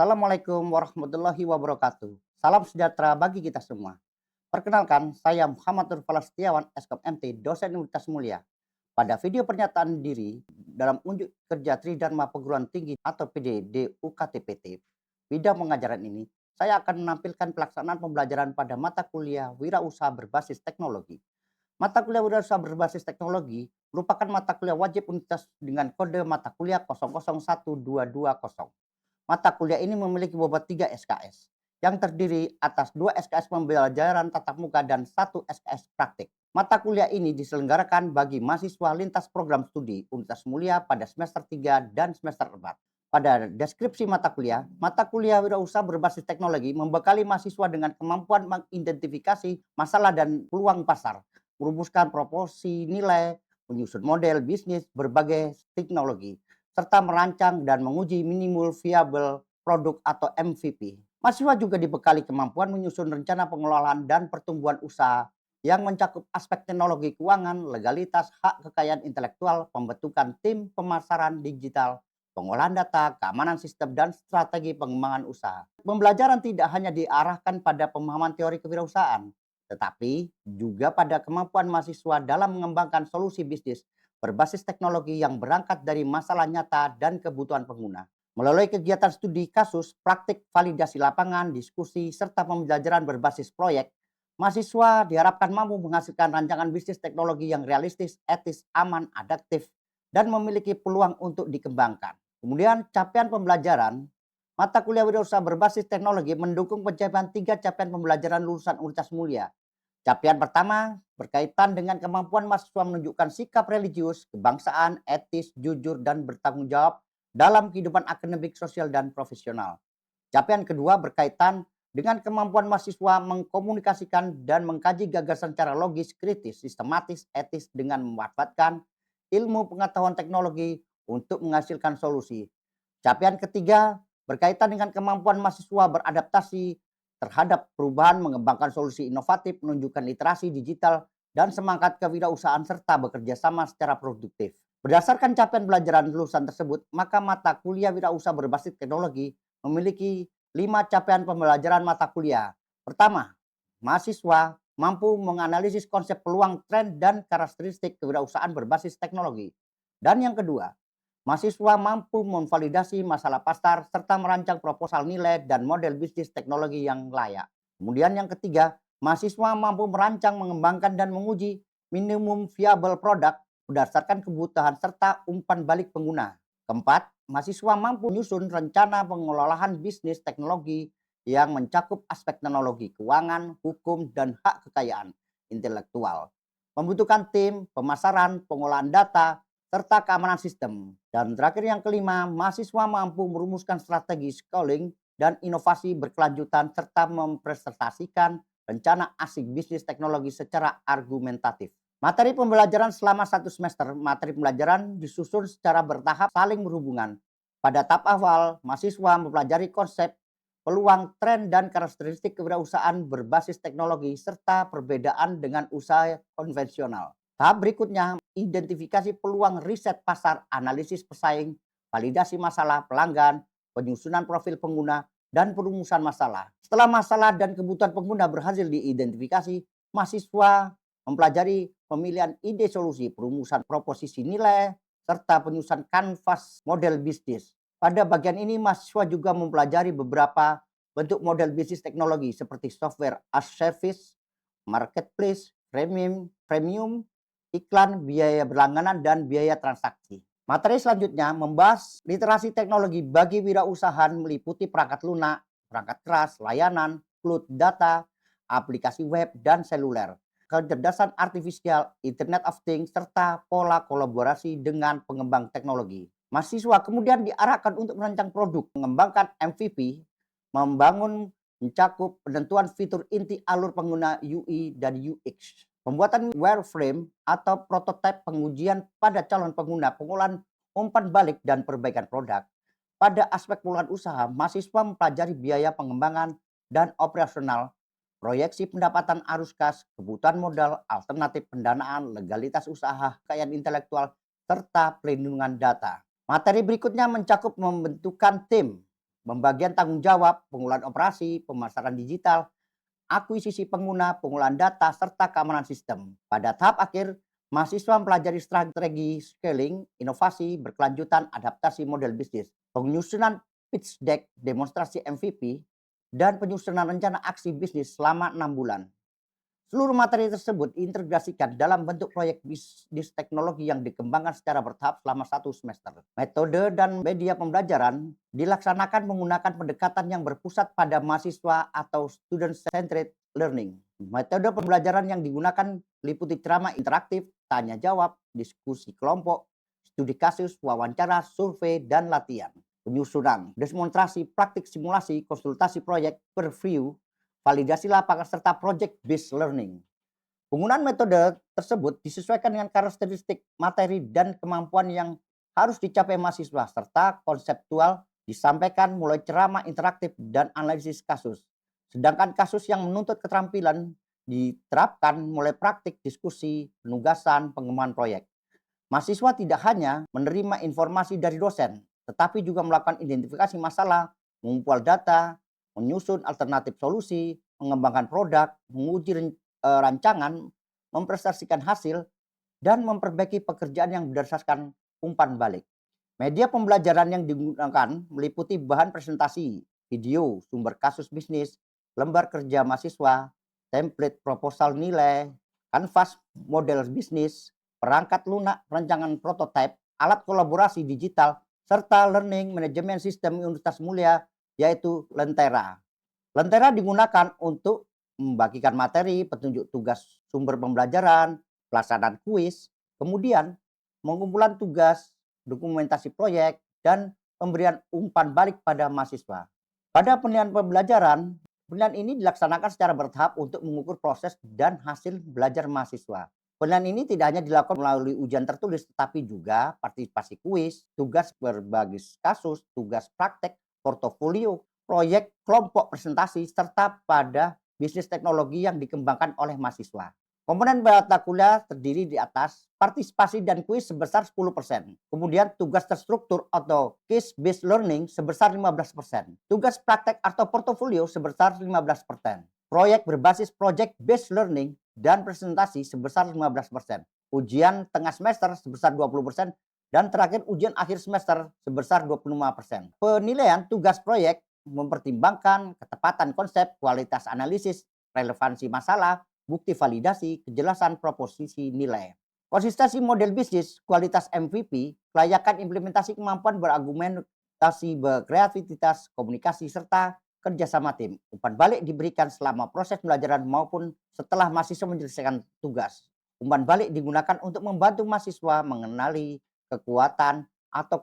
Assalamualaikum warahmatullahi wabarakatuh. Salam sejahtera bagi kita semua. Perkenalkan, saya Muhammad Nurfala Setiawan, Eskom MT, dosen Universitas Mulia. Pada video pernyataan diri dalam unjuk kerja Tridharma Perguruan Tinggi atau PDD UKTPT, bidang pengajaran ini, saya akan menampilkan pelaksanaan pembelajaran pada mata kuliah wirausaha berbasis teknologi. Mata kuliah wirausaha berbasis teknologi merupakan mata kuliah wajib universitas dengan kode mata kuliah 001220. Mata kuliah ini memiliki bobot 3 SKS yang terdiri atas 2 SKS pembelajaran tatap muka dan 1 SKS praktik. Mata kuliah ini diselenggarakan bagi mahasiswa lintas program studi Universitas Mulia pada semester 3 dan semester 4. Pada deskripsi mata kuliah wirausaha berbasis teknologi membekali mahasiswa dengan kemampuan mengidentifikasi masalah dan peluang pasar, merumuskan proporsi nilai, menyusun model bisnis berbagai teknologi, serta merancang dan menguji minimal viable produk atau MVP. Mahasiswa juga dibekali kemampuan menyusun rencana pengelolaan dan pertumbuhan usaha yang mencakup aspek teknologi keuangan, legalitas, hak kekayaan intelektual, pembentukan tim pemasaran digital, pengolahan data, keamanan sistem, dan strategi pengembangan usaha. Pembelajaran tidak hanya diarahkan pada pemahaman teori kewirausahaan, tetapi juga pada kemampuan mahasiswa dalam mengembangkan solusi bisnis berbasis teknologi yang berangkat dari masalah nyata dan kebutuhan pengguna. Melalui kegiatan studi kasus, praktik, validasi lapangan, diskusi, serta pembelajaran berbasis proyek, mahasiswa diharapkan mampu menghasilkan rancangan bisnis teknologi yang realistis, etis, aman, adaptif, dan memiliki peluang untuk dikembangkan. Kemudian capaian pembelajaran, mata kuliah wirausaha berbasis teknologi mendukung pencapaian 3 capaian pembelajaran lulusan Universitas Mulia. Capaian pertama berkaitan dengan kemampuan mahasiswa menunjukkan sikap religius, kebangsaan, etis, jujur, dan bertanggung jawab dalam kehidupan akademik, sosial, dan profesional. Capaian kedua berkaitan dengan kemampuan mahasiswa mengkomunikasikan dan mengkaji gagasan secara logis, kritis, sistematis, etis dengan memanfaatkan ilmu pengetahuan teknologi untuk menghasilkan solusi. Capaian ketiga berkaitan dengan kemampuan mahasiswa beradaptasi terhadap perubahan, mengembangkan solusi inovatif, menunjukkan literasi digital, dan semangat kewirausahaan serta bekerja sama secara produktif. Berdasarkan capaian pelajaran lulusan tersebut, maka mata kuliah wirausaha berbasis teknologi memiliki 5 capaian pembelajaran mata kuliah. Pertama, mahasiswa mampu menganalisis konsep peluang, tren, dan karakteristik kewirausahaan berbasis teknologi. Dan yang kedua, mahasiswa mampu memvalidasi masalah pasar serta merancang proposal nilai dan model bisnis teknologi yang layak. Kemudian yang ketiga, mahasiswa mampu merancang, mengembangkan, dan menguji minimum viable product berdasarkan kebutuhan serta umpan balik pengguna. Keempat, mahasiswa mampu menyusun rencana pengelolaan bisnis teknologi yang mencakup aspek teknologi, keuangan, hukum, dan hak kekayaan intelektual. Membutuhkan tim, pemasaran, pengolahan data, serta keamanan sistem. Dan terakhir yang kelima, mahasiswa mampu merumuskan strategi scaling dan inovasi berkelanjutan serta mempresentasikan rencana asik bisnis teknologi secara argumentatif. Materi pembelajaran selama 1 semester, materi pembelajaran disusun secara bertahap saling berhubungan. Pada tahap awal, mahasiswa mempelajari konsep, peluang, tren, dan karakteristik kewirausahaan berbasis teknologi serta perbedaan dengan usaha konvensional. Tahap berikutnya, identifikasi peluang riset pasar, analisis pesaing, validasi masalah pelanggan, penyusunan profil pengguna, dan perumusan masalah. Setelah masalah dan kebutuhan pengguna berhasil diidentifikasi, mahasiswa mempelajari pemilihan ide solusi, perumusan proposisi nilai, serta penyusunan kanvas model bisnis. Pada bagian ini, mahasiswa juga mempelajari beberapa bentuk model bisnis teknologi seperti software as service, marketplace, premium, iklan, biaya berlangganan, dan biaya transaksi. Materi selanjutnya membahas literasi teknologi bagi wirausaha meliputi perangkat lunak, perangkat keras, layanan, cloud data, aplikasi web, dan seluler, kecerdasan artifisial, Internet of Things, serta pola kolaborasi dengan pengembang teknologi. Mahasiswa kemudian diarahkan untuk merancang produk, mengembangkan MVP, membangun mencakup penentuan fitur inti alur pengguna UI dan UX. Pembuatan wireframe atau prototipe pengujian pada calon pengguna, pengolahan umpan balik, dan perbaikan produk. Pada aspek pengelolaan usaha, mahasiswa mempelajari biaya pengembangan dan operasional, proyeksi pendapatan arus kas, kebutuhan modal, alternatif pendanaan, legalitas usaha, kekayaan intelektual, serta pelindungan data. Materi berikutnya mencakup membentukan tim, pembagian tanggung jawab, pengolahan operasi, pemasaran digital, akuisisi pengguna, pengolahan data, serta keamanan sistem. Pada tahap akhir, mahasiswa mempelajari strategi scaling, inovasi, berkelanjutan, adaptasi model bisnis, penyusunan pitch deck, demonstrasi MVP, dan penyusunan rencana aksi bisnis selama 6 bulan. Seluruh materi tersebut diintegrasikan dalam bentuk proyek bisnis teknologi yang dikembangkan secara bertahap selama 1 semester. Metode dan media pembelajaran dilaksanakan menggunakan pendekatan yang berpusat pada mahasiswa atau student-centered learning. Metode pembelajaran yang digunakan meliputi ceramah interaktif, tanya jawab, diskusi kelompok, studi kasus, wawancara, survei, dan latihan. Penyusunan, demonstrasi, praktik simulasi, konsultasi proyek, preview, validasi lapangan, serta project-based learning. Penggunaan metode tersebut disesuaikan dengan karakteristik materi dan kemampuan yang harus dicapai mahasiswa, serta konseptual disampaikan mulai ceramah interaktif dan analisis kasus. Sedangkan kasus yang menuntut keterampilan diterapkan mulai praktik, diskusi, penugasan, pengembangan proyek. Mahasiswa tidak hanya menerima informasi dari dosen, tetapi juga melakukan identifikasi masalah, mengumpul data, menyusun alternatif solusi, mengembangkan produk, menguji rancangan, mempresentasikan hasil, dan memperbaiki pekerjaan yang berdasarkan umpan balik. Media pembelajaran yang digunakan meliputi bahan presentasi, video, sumber kasus bisnis, lembar kerja mahasiswa, template proposal nilai, kanvas model bisnis, perangkat lunak rancangan prototipe, alat kolaborasi digital, serta learning manajemen sistem Universitas Mulia, yaitu Lentera. Lentera digunakan untuk membagikan materi, petunjuk tugas sumber pembelajaran, pelaksanaan kuis, kemudian pengumpulan tugas, dokumentasi proyek, dan pemberian umpan balik pada mahasiswa. Pada penilaian pembelajaran, penilaian ini dilaksanakan secara bertahap untuk mengukur proses dan hasil belajar mahasiswa. Penilaian ini tidak hanya dilakukan melalui ujian tertulis, tetapi juga partisipasi kuis, tugas berbagai kasus, tugas praktek, portofolio, proyek, kelompok presentasi, serta pada bisnis teknologi yang dikembangkan oleh mahasiswa. Komponen mata kuliah terdiri di atas partisipasi dan kuis sebesar 10%. Kemudian tugas terstruktur atau case-based learning sebesar 15%. Tugas praktek atau portofolio sebesar 15%. Proyek berbasis project-based learning dan presentasi sebesar 15%. Ujian tengah semester sebesar 20%. Dan terakhir ujian akhir semester sebesar 25%. Penilaian tugas proyek mempertimbangkan ketepatan konsep, kualitas analisis, relevansi masalah, bukti validasi, kejelasan proposisi nilai. Konsistensi model bisnis, kualitas MVP, kelayakan implementasi kemampuan berargumentasi, berkreativitas, komunikasi, serta kerjasama tim. Umpan balik diberikan selama proses pembelajaran maupun setelah mahasiswa menyelesaikan tugas. Umpan balik digunakan untuk membantu mahasiswa mengenali kekuatan atau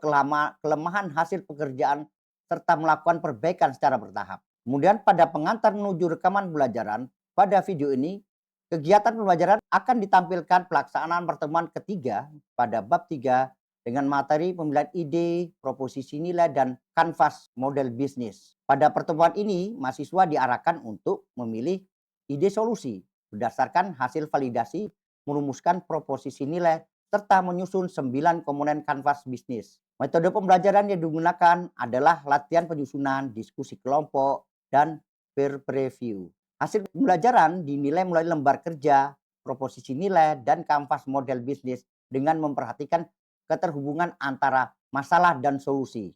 kelemahan hasil pekerjaan serta melakukan perbaikan secara bertahap. Kemudian pada pengantar menuju rekaman pembelajaran, pada video ini kegiatan pembelajaran akan ditampilkan pelaksanaan pertemuan ketiga pada bab 3 dengan materi pemilihan ide, proposisi nilai, dan kanvas model bisnis. Pada pertemuan ini, mahasiswa diarahkan untuk memilih ide solusi berdasarkan hasil validasi, merumuskan proposisi nilai, serta menyusun 9 komponen kanvas bisnis. Metode pembelajaran yang digunakan adalah latihan penyusunan, diskusi kelompok, dan peer review. Hasil pembelajaran dinilai melalui lembar kerja, proposisi nilai, dan kanvas model bisnis dengan memperhatikan keterhubungan antara masalah dan solusi,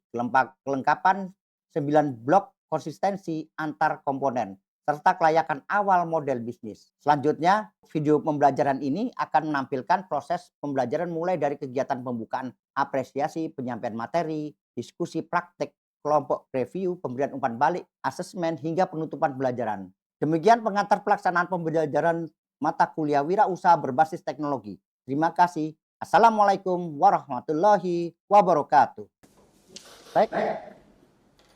kelengkapan 9 blok konsistensi antar komponen, serta kelayakan awal model bisnis. Selanjutnya, video pembelajaran ini akan menampilkan proses pembelajaran mulai dari kegiatan pembukaan, apresiasi, penyampaian materi, diskusi praktek, kelompok review, pemberian umpan balik, asesmen, hingga penutupan pembelajaran. Demikian pengantar pelaksanaan pembelajaran mata kuliah wirausaha berbasis teknologi. Terima kasih. Assalamualaikum warahmatullahi wabarakatuh. Baik,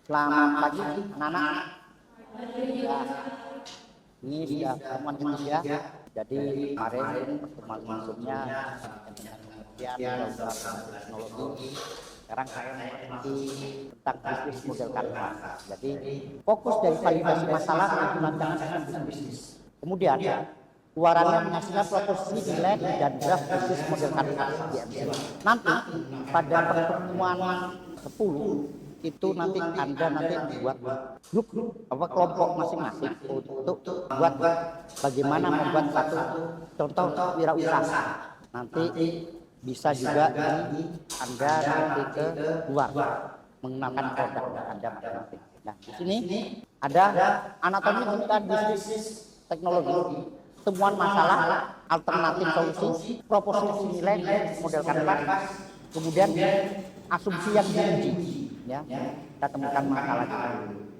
selamat pagi anak-anak. Ya, ini sudah pertemuan ketiga. Jadi kemarin pertemuan sebelumnya tentang teknologi. Sekarang saya mengerti tentang bisnis model kanvas. Jadi fokus dari validasi masalah untuk rancangan bisnis. Kemudian keluarannya menghasilkan proposisi nilai dan draft bisnis model kanvas BMC. Nanti pada pertemuan 10 itu nanti Anda buat grup apa kelompok masing-masing untuk buat bagaimana membuat satu contoh wirausaha. Nanti bisa juga Anda nanti ke luar mengenalkan produk Anda masing-masing. Nah, di sini ada anatomi dan bisnis teknologi, temuan masalah, alternatif solusi, proposisi nilai, model kanvas, kemudian asumsi yang diuji, ya. Kita temukan masalah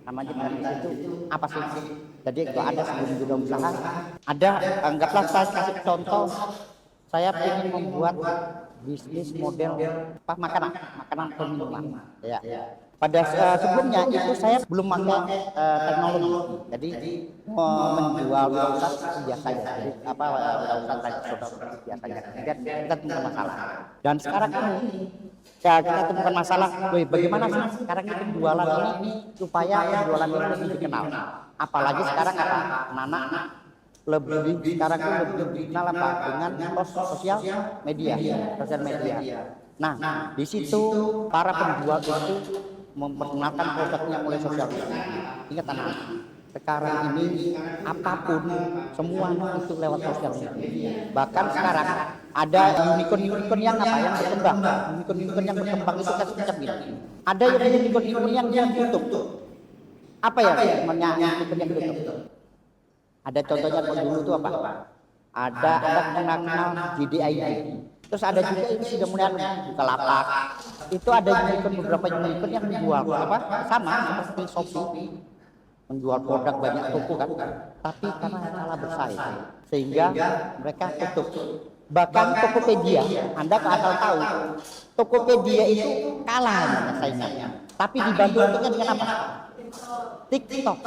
namanya bisnis itu apa sih? Jadi itu ada sebelum dunia usaha, ada anggaplah saya kasih contoh, saya ingin membuat bisnis model makanan atau minuman, ya. Pada sebelumnya itu saya belum pakai teknologi, jadi menjual wirausaha biasa aja, jadi wirausaha tradisional biasanya. Kemudian kita temukan masalah, dan sekarang ini ya, kita temukan masalah, bagaimana sih sekarang ini penjualan ini supaya penjualan ini lebih dikenal, apalagi sekarang anak-anak sekarang itu lebih dikenal dengan sosial media. Nah, di situ para penjual itu memperkenalkan produknya mulai sosial media. Ingat anak, sekarang ini apapun semuanya itu lewat sosial media. Bahkan sekarang ada unicorn yang berkembang. Unicorn yang berkembang itu kan semacam ini. Ada yang unicorn yang tutup. Apa ya namanya unicorn yang tutup? Ada contohnya dulu itu apa? Ada mengenal GDID. Terus ada juga ini sudah mulai Bukalapak. Itu ada beberapa unicorn yang menjual sama seperti Shopee, menjual produk banyak toko kan, tapi karena kalah bersaing sehingga mereka tutup. Bahkan Tokopedia, Anda asal tahu, Tokopedia itu kalah saingannya, tapi dibantu untungnya dengan apa? TikTok.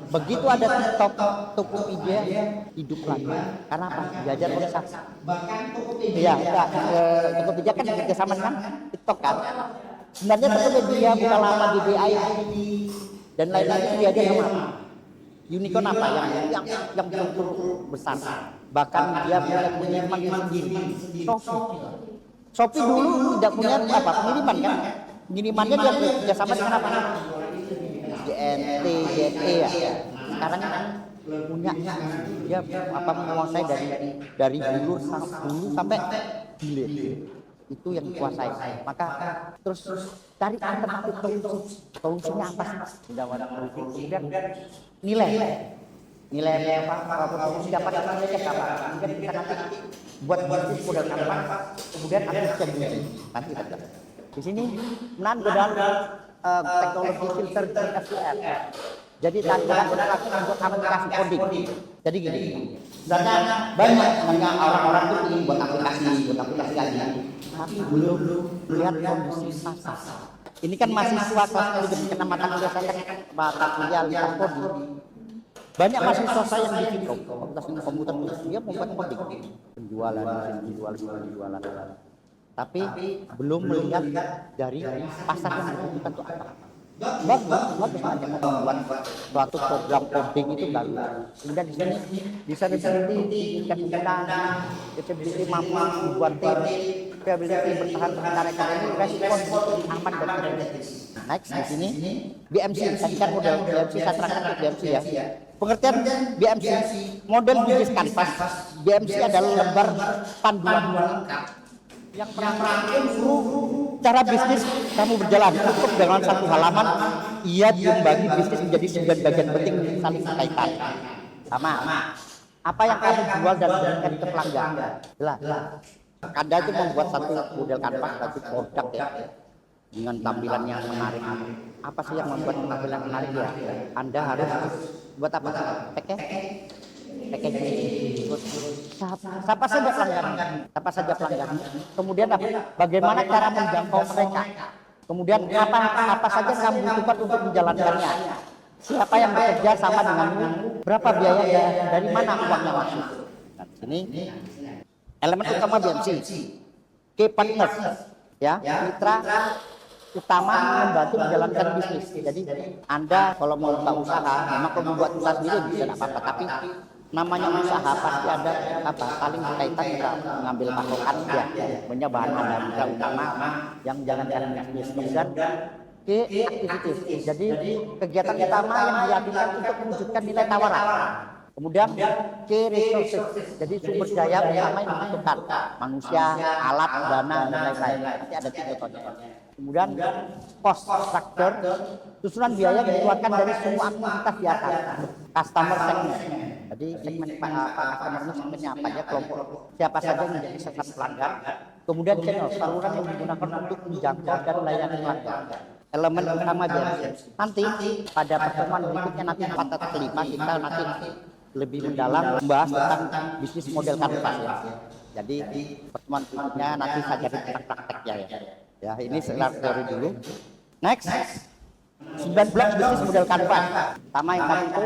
Begitu ada TikTok, Tokopedia hidup lagi. Karena apa? Belajar organisasi. Iya, Tokopedia kan bekerjasama dengan TikTok kan. Sebenarnya Tokopedia, Bukalapak, GDID dan lain-lain itu diajar sama unicorn apa yang betul-betul besar. Bahkan dia punya pengiriman sendiri. Shopee dulu tidak punya pengiriman kan? Pengirimannya dia bekerjasama dengan apa? JNT, JNE ya. Sekarang punya dia menguasai dari hulu sampai hilir. Itu yang dikuasai. Maka terus cari alternatif solusinya apa sih? Kemudian nilai proposisi dapat nilainya apa? Kemudian kita nanti buat bisnis model apa? Kemudian aplikasi yang nanti kita. Di sini godaan teknologi filter SQL. Jadi godaan untuk aplikasi coding. Jadi gini, sebenarnya banyak orang-orang itu ingin buat aplikasi lagi, tapi belum lihat kondisi pasar. Ini kan mahasiswa kelas manajemen penamatan kuliah saya kan mata kuliah lintas coding. Banyak mahasiswa saya yang di Vkom, fakultas ilmu komputer, dia membuat coding, penjualan, tapi belum melihat dari pasar yang dibutuhkan itu apa. Bagus aja membuat suatu program coding itu bagus. Kemudian di sini disability, disability mampu membuat tim, ability bertahan karya ini, respon aman dan kritis. Next di sini BMC, tadi kan model BMC, saya terangkan untuk BMC ya. Pengertian BMC, model bisnis kanvas. BMC adalah lembar panduan yang merangkum cara bisnis kamu berjalan. Cukup dengan satu halaman, ia membagi bisnis menjadi 9 bagian penting saling berkaitan. Sama apa yang kamu jual dan berikan ke pelanggan. Jelas. Anda itu membuat satu model kanvas, satu produk ya, dengan tampilan yang menarik. Apa sih yang membuat tampilan menarik ya? Anda harus buat apa? Packaging. Siapa saja pelanggan. Kemudian bagaimana cara menjangkau mereka. Kemudian apa saja kamu butuhkan untuk menjalankannya. Siapa yang bekerja sama denganmu? Berapa biaya dari mana uangnya masuk? Nah, sini elemen utama BMC. Key partners, ya, mitra utama membantu menjalankan bisnis. Jadi Anda kalau mau buka usaha, memang kalau membuat usaha sendiri bisa apa-apa, tapi namanya usaha pasti ada saling berkaitan kita mengambil pasokan ya, punya bahan Anda mitra utama yang menjalankan bisnis. Kemudian activities. Jadi kegiatan utama yang dilakukan untuk mewujudkan nilai tawaran. Kemudian key resources, jadi sumber daya utama yang dibutuhkan, manusia, alat, dana, dan lain-lain. Nanti ada 3 contohnya. Kemudian cost structure, susunan biaya dikeluarkan dari semua aktivitas di atas. Customer segment, jadi segmen customer ini segmennya apa aja, kelompok siapa saja yang menjadi sasaran pelanggan. Kemudian channel, saluran yang digunakan untuk menjangkau dan melayani pelanggan. Elemen utama biaya. Nanti pada pertemuan berikutnya nanti 4 atau 5 kita nanti lebih mendalam membahas tentang bisnis model kanvas ya. Jadi pertemuan berikutnya nanti saya jadi tentang prakteknya ya. Ya ini sekedar teori dulu. Next, 19 bisnis model kanvas. Pertama yang tadi itu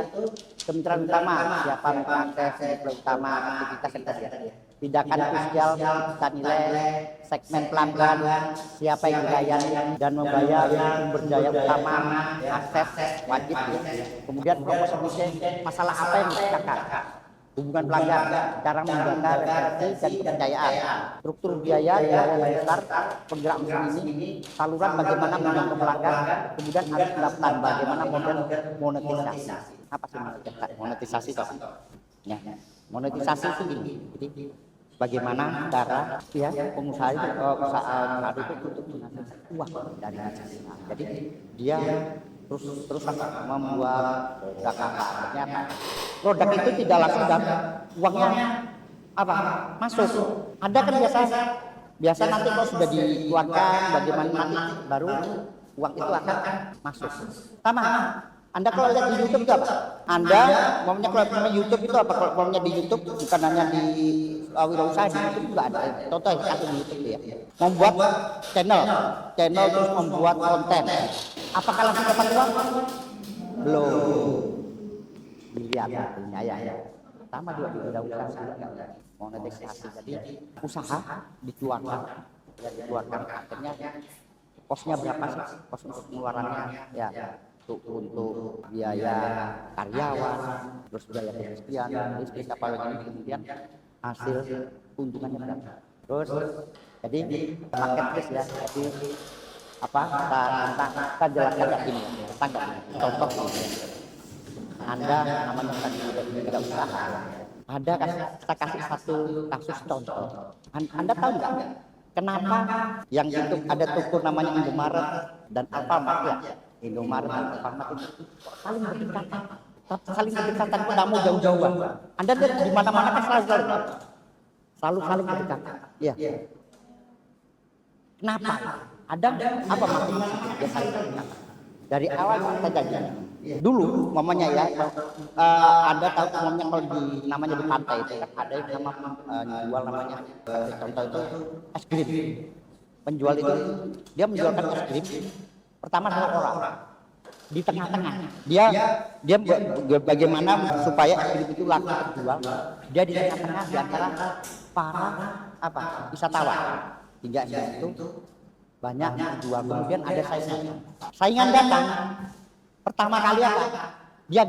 kemitraan utama, siapa mengakses kemitraan utama, aktivitas yang tadi ya. Tindakan krusial, kita nilai, segmen pelanggan, siapa yang dilayani dan membayar, sumber daya utama, akses wajib ya. Kemudian proposisi, masalah apa yang diciptakan, hubungan pelanggan, cara menjaga referensi dan kepercayaan, struktur biaya yang besar, penggerak mesin ini, saluran bagaimana menjangkau pelanggan, kemudian harus pendapatan, bagaimana model monetisasi. Apa sih monetisasi? Ya, monetisasi itu gini. Jadi bagaimana cara ya pengusaha itu untuk menghasilkan uang dari bisnis. Jadi dia terus membuat produk apa? Ternyata produk itu tidak langsung dan uangnya apa masuk. Ada kan biasa nanti kalau sudah dikeluarkan bagaimana nanti baru uang itu akan masuk. Sama. Anda kalau lihat di YouTube itu apa? Anda maunya kalau YouTube itu apa? Kalau maunya di YouTube bukan hanya di wirausaha, di YouTube juga ada. Contoh yang di YouTube ya. Membuat channel terus membuat konten. Apakah langsung dapat uang? Belum. Dilihat ya. Sama juga di wirausaha monetisasi. Jadi usaha dikeluarkan akhirnya kosnya berapa sih? Kos untuk pengeluarannya ya. Untuk biaya karyawan, terus biaya penyucian, listrik apa lagi, kemudian hasil keuntungannya berapa. Terus jadi marketplace ya, jadi apa kita jelaskan ini contoh ini. Anda namanya tadi tidak usaha, ada kita kasih satu kasus contoh. Anda tahu nggak kenapa yang itu ada toko namanya Indomaret dan Alfamart ya? Indomaret dan Alfamart itu saling berdekatan pun tidak mau jauh-jauhan. Anda lihat di mana-mana kan selalu saling berdekatan. Ya. Kenapa? Ada apa maksudnya? Ya saling berdekatan. Dari awal kita janji. Dulu mamanya ya, Anda tahu mamanya kalau namanya di pantai itu kan ada yang nama jual namanya contoh itu es krim. Penjual itu dia menjualkan es krim. Pertama satu orang di tengah-tengah dia bagaimana supaya itu laku terjual, dia di tengah-tengah di antara para wisatawan hingga itu banyak dijual. Kemudian ada saingan datang pertama kali apa dia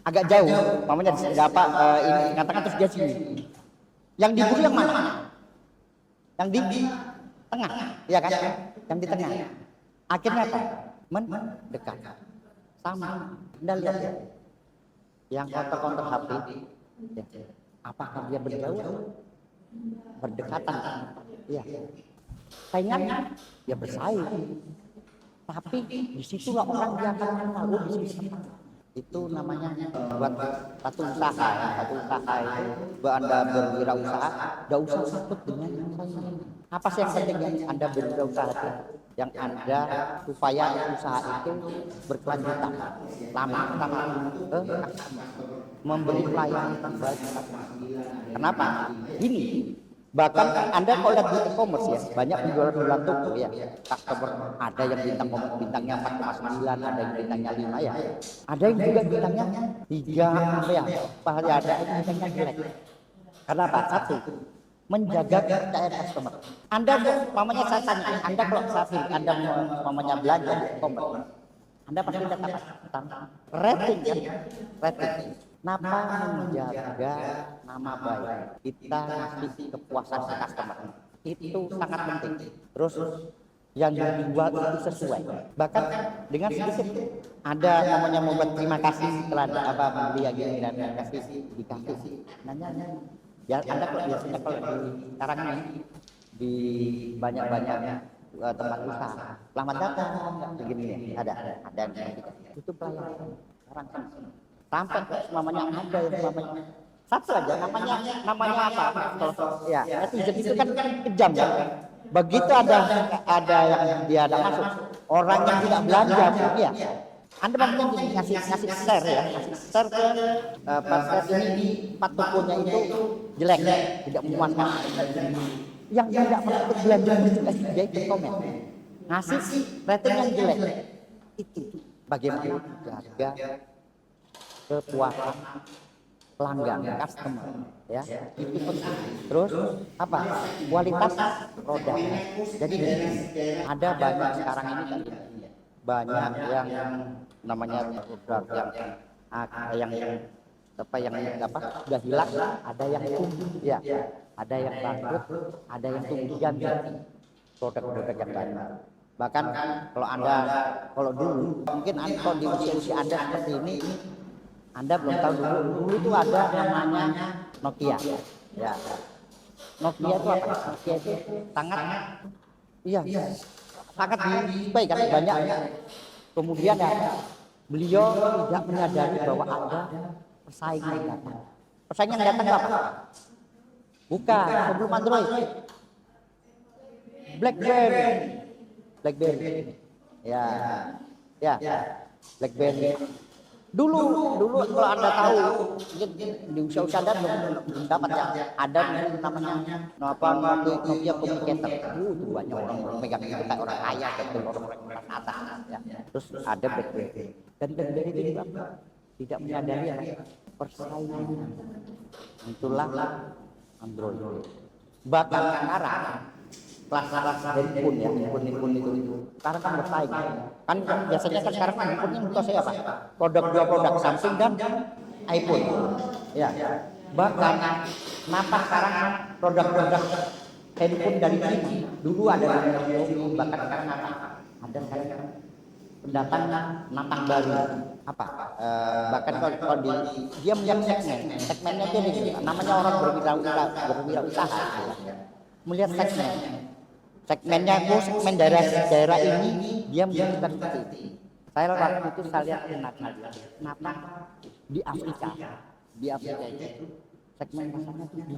agak jauh mamanya dapat ini tengah-tengah terus dia sini yang diburu yang mana yang di tengah ya kan yang di tengah. Akhirnya apa? Mendekat. Sama. Anda lihat ya. Yang kontak HP, ya. Apakah dia berjauh? Berdekatan. Ya. Saingannya, ya bersaing. Tapi disitulah orang yang akan mengenal. Oh, di sini itu namanya buat satu usaha itu buat Anda berwirausaha, tidak usah takut dengan saingan. Apa sih yang penting yang Anda berwirausaha itu? Yang Anda supaya usaha itu berkelanjutan lama memberi pelayanan terbaik. Kenapa? Ini bahkan Anda kalau lihat di e-commerce ya banyak penjualan toko ya, customer ada yang bintangnya 4,9, ada yang bintangnya 5 ya, ada yang juga bintangnya 3 ya, ada yang bintangnya jelek. Kenapa? Satu, menjaga kepercayaan customer. Anda mamanya saya tanya, Anda kalau saat Anda mamanya belanja di e-commerce, Anda pasti lihat apa? Rating kan? Rating. Kenapa menjaga nama baik? Kita ngasih kepuasan ke customer. Itu sangat penting. Terus yang dijual itu sesuai. Bahkan dengan sedikit ada namanya membuat terima kasih setelah apa membeli yang gini dan dikasih. Nanya ya Anda kalau biasanya kalau di sekarang ini di banyak-banyak tempat usaha, selamat datang begini nih, ada yang itu pelayanan orang kan sampai namanya ada yang namanya satu aja namanya apa kalau ya netizen itu kan kejam kan. Begitu ada yang dia ada masuk orang yang tidak belanja ya Anda mungkin ngasih share ya, ngasih share ke pas ini empat tokonya itu jelek, tidak memuaskan. Yang tidak ikut belanja juga dia ikut komen, ngasih rating yang jelek. Itu bagaimana jaga kepuasan pelanggan, customer, ya itu penting. Terus apa? Kualitas produk. Jadi ada banyak sekarang ini kan banyak yang namanya produk yang sudah hilang, ada yang tumbuh ya, ada yang bangkrut, ada yang tumbuh diganti produk-produk yang baru. Bahkan kalau dulu mungkin kalau di usia Anda seperti ini Anda belum tahu dulu itu ada namanya Nokia ya. Nokia itu apa? Nokia itu sangat disukai kan banyak. Kemudian beliau tidak menyadari bahwa ada persaingan yang datang. Persaingan yang datang apa? Bukan sebelum Android, BlackBerry, ya, BlackBerry. Dulu kalau Anda tahu, mungkin di usia Anda belum dapat ya. Ada namanya Nokia Communicator. Itu banyak orang megang itu kayak orang kaya, betul orang kelas atas ya. Terus ada BlackBerry. Dan BlackBerry itu juga tidak menyadari persaingan. Itulah Android. Bahkan sekarang kelas handphone ya, handphone itu sekarang kan bersaing kan biasanya kan sekarang handphone yang buka saya apa dua produk Samsung dan iPhone ya. Bahkan kenapa sekarang produk-produk handphone dari China dulu ada Xiaomi, bahkan sekarang ada sekarang pendatang natang baru apa bahkan kalau dia punya segmennya itu namanya orang berwirausaha melihat segmennya segmen daerah ini dia menjadikan seperti itu. Saya waktu itu saya lihat kenapa di Afrika itu segmen masanya tinggi.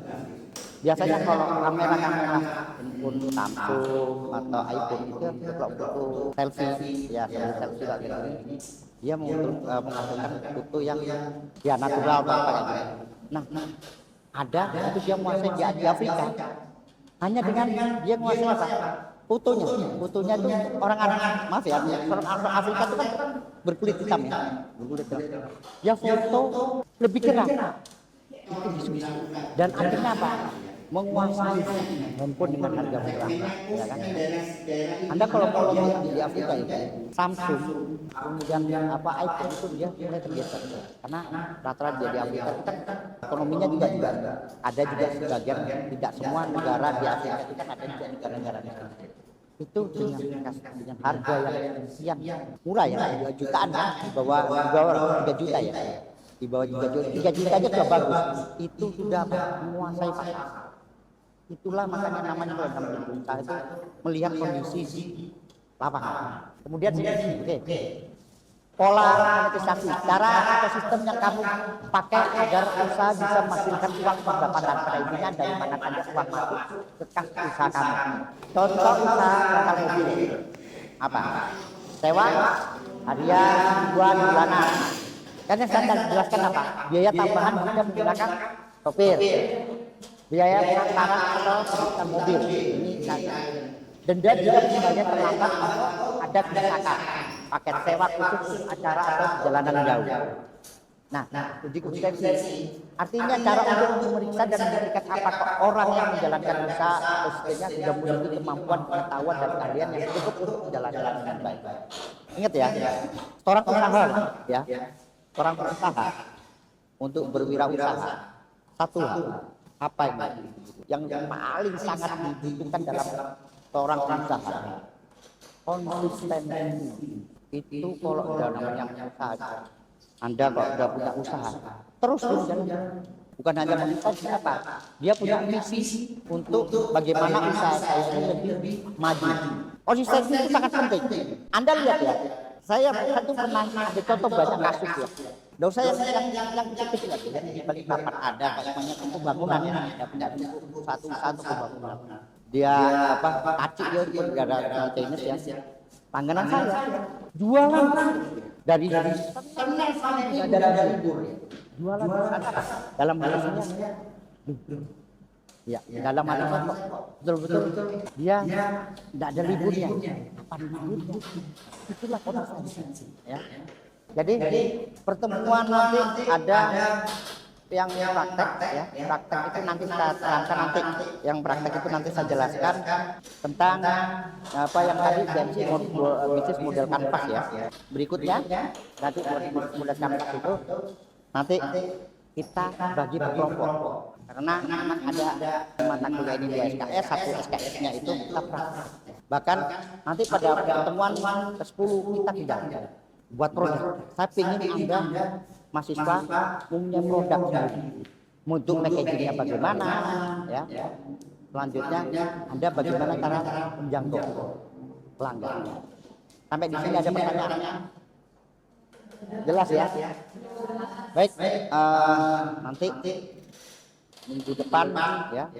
Biasanya kalau kamera handphone Samsung atau iPhone itu kalau foto selfie ya selfie kayak gini dia menghasilkan foto yang ya natural apa gitu. Nah ada itu dia menguasai di Afrika hanya dengan dia menguasai apa fotonya itu orang maaf ya orang Afrika itu kan berkulit hitam ya dia foto lebih cerah itu diskusi dan akhirnya apa menguasai handphone dengan harga murah ya kan. Anda kalau lihat di Afrika itu Samsung kemudian iPhone itu dia mulai tergeser karena rata-rata di Afrika itu kan ekonominya juga ada juga sebagian tidak semua negara di Afrika itu kan ada juga negara-negara itu dengan harga yang murah ya 2 jutaan kan di bawah 3 juta ya di bawah 3 juta aja sudah bagus itu sudah menguasai pasar. Itulah makanya namanya kalau dalam berusaha itu melihat kondisi di lapangan. Kemudian pola monetisasi, cara ekosistem yang kamu pakai agar usaha bisa menghasilkan uang pendapatan pada intinya dari mana saja uang masuk ke kas usaha kamu. Contoh usaha rental mobil apa? Sewa harian, bulanan. Kan yang saya jelaskan apa? Biaya tambahan jika menggunakan sopir. Biaya pengantaran atau perusahaan mobil ini denda jika pembayaran terlambat atau ada kerusakan paket sewa khusus acara atau perjalanan jauh. Nah uji kompetensi artinya cara untuk memeriksa dan memberikan apakah orang yang menjalankan usaha atau sebagainya sudah memiliki kemampuan pengetahuan dan keahlian yang cukup untuk menjalankan dengan baik. Ingat ya, seorang pengusaha untuk berwirausaha satu hal apa yang paling sangat dibutuhkan dalam seorang pengusaha konsistensi itu kalau udah namanya usaha, Anda kalau udah punya usaha terus jalan, bukan hanya konsistensi apa, dia punya visi untuk bagaimana usaha saya ini lebih maju. Konsistensi itu sangat penting. Anda lihat ya, saya satu pernah ada contoh banyak kasus ya. Doa saya yang kecil lagi ya, di Balikpapan ada banyak pembangunan ya, ada punya satu pembangunan. Dia apa acik dia bergara Chinese ya. Langganan saya jualan dari Senin sampai dari libur jualan dalam bahasanya ya dalam hati saya kok betul-betul dia tidak ada liburnya. Apa liburnya? Itulah konsistensi ya. Jadi pertemuan nanti ada yang praktek ya, praktek itu nanti kita terangkan, nanti yang praktek itu nanti saya jelaskan tentang apa yang tadi BMC bisnis model kanvas ya. Berikutnya nanti bisnis model kanvas itu nanti kita bagi per kelompok, karena memang ada mata kuliah ini 2 SKS, 1 SKS-nya itu kita praktek. Bahkan nanti pada pertemuan ke-10 kita tidak buat produk. Saya ingin Anda mahasiswa punya produk sendiri. Untuk packagingnya bagaimana, ya. Selanjutnya Anda bagaimana cara menjangkau pelanggan. Sampai di sini ada pertanyaan? Jelas ya? Baik, nanti minggu depan ya.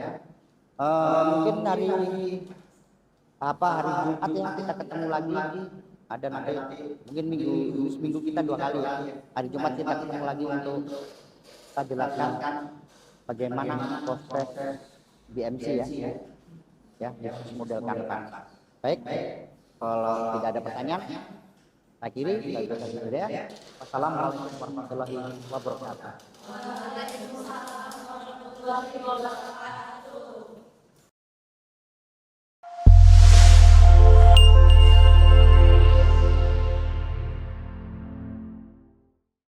Mungkin hari Jumat ya kita ketemu lagi. Ada nanti mungkin seminggu kita 2 kali ya. Hari Jumat kita ketemu lagi untuk kita jelaskan bagaimana proses BMC ya bisnis model kanvas. Baik, kalau tidak ada pertanyaan, akhiri ya. Wassalamualaikum warahmatullahi wabarakatuh.